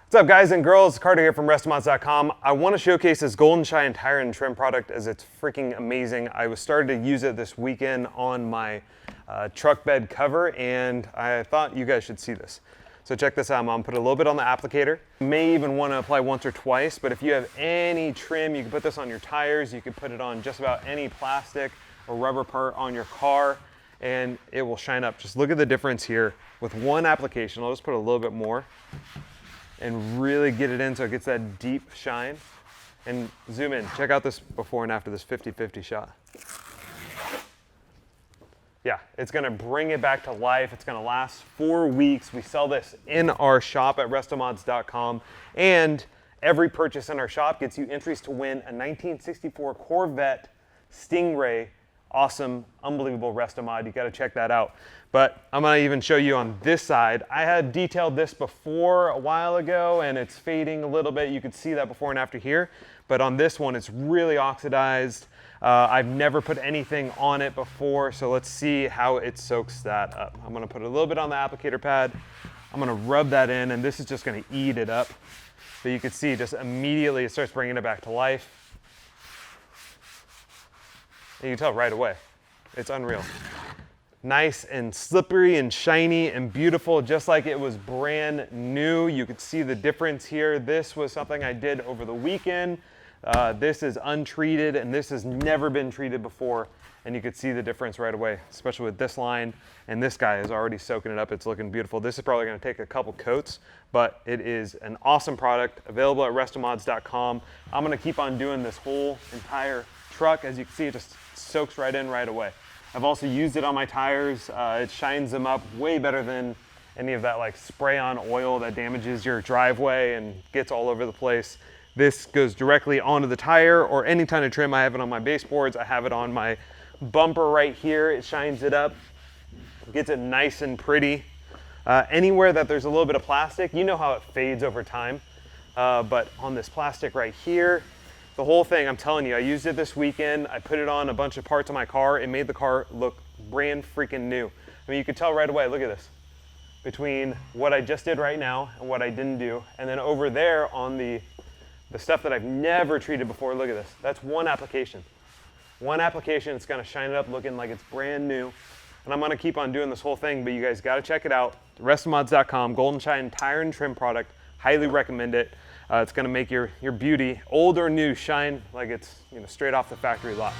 What's up, guys and girls? Carter here from RestoMods.com. I want to showcase this Golden Shine tire and trim product as it's freaking amazing. I was started to use it this weekend on my truck bed cover, and I thought you guys should see this. So check this out. I'm gonna put a little bit on the applicator. You may even want to apply once or twice, but if you have any trim, you can put this on your tires. You can put it on just about any plastic or rubber part on your car, and it will shine up. Just look at the difference here with one application. I'll just put a little bit more and really get it in so it gets that deep shine. And zoom in, check out this before and after, this 50-50 shot. Yeah, it's gonna bring it back to life. It's gonna last 4 weeks. We sell this in our shop at RestoMods.com, and every purchase in our shop gets you entries to win a 1964 Corvette Stingray. Awesome, unbelievable RestoMod. You gotta check that out. But I'm gonna even show you on this side. I had detailed this before a while ago and it's fading a little bit. You can see that before and after here. But on this one, it's really oxidized. I've never put anything on it before, so let's see how it soaks that up. I'm gonna put a little bit on the applicator pad. I'm gonna rub that in, and this is just gonna eat it up. But you can see just immediately it starts bringing it back to life. And you can tell right away, it's unreal. Nice and slippery and shiny and beautiful, just like it was brand new. You could see the difference here. This was something I did over the weekend. This is untreated, and this has never been treated before. And you could see the difference right away, especially with this line. And this guy is already soaking it up. It's looking beautiful. This is probably gonna take a couple coats, but it is an awesome product available at RestoMods.com. I'm gonna keep on doing this whole entire truck. As you can see, it just soaks right in right away. I've also used it on my tires. It shines them up way better than any of that like spray-on oil that damages your driveway and gets all over the place. This goes directly onto the tire or any kind of trim. I have it on my baseboards. I have it on my bumper right here. It shines it up, gets it nice and pretty. Anywhere that there's a little bit of plastic, you know how it fades over time. But on this plastic right here, the whole thing, I'm telling you, I used it this weekend. I put it on a bunch of parts of my car. It made the car look brand freaking new. I mean, you could tell right away, look at this. Between what I just did right now and what I didn't do. And then over there on the stuff that I've never treated before, look at this. That's one application. One application, it's gonna shine it up looking like it's brand new. And I'm gonna keep on doing this whole thing, but you guys gotta check it out. RestoMods.com, Golden Shine tire and trim product. Highly recommend it. It's gonna make your beauty, old or new, shine like it's straight off the factory lot.